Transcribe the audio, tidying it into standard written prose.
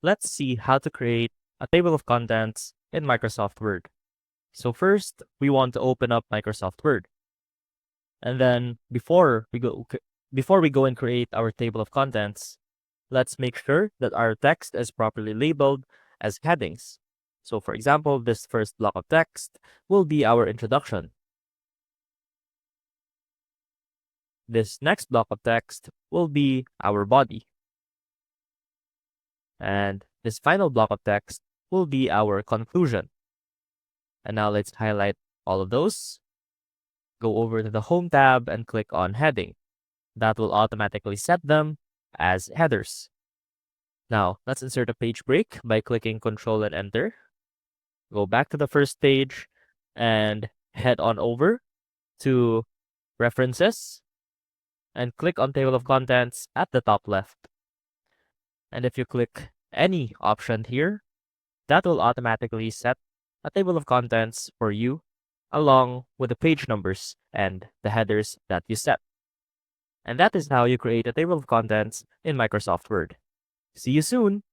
let's see how to create a table of contents in Microsoft Word. So first, we want to open up Microsoft Word. And then before we go and create our table of contents, let's make sure that our text is properly labeled as headings. So for example, this first block of text will be our introduction. This next block of text will be our body. And this final block of text will be our conclusion. And now let's highlight all of those. Go over to the Home tab and click on Heading. That will automatically set them as headers. Now, let's insert a page break by clicking Control and Enter. Go back to the first page and head on over to References and click on Table of Contents at the top left. And if you click any option here, that will automatically set a table of contents for you along with the page numbers and the headers that you set. And that is how you create a table of contents in Microsoft Word. See you soon!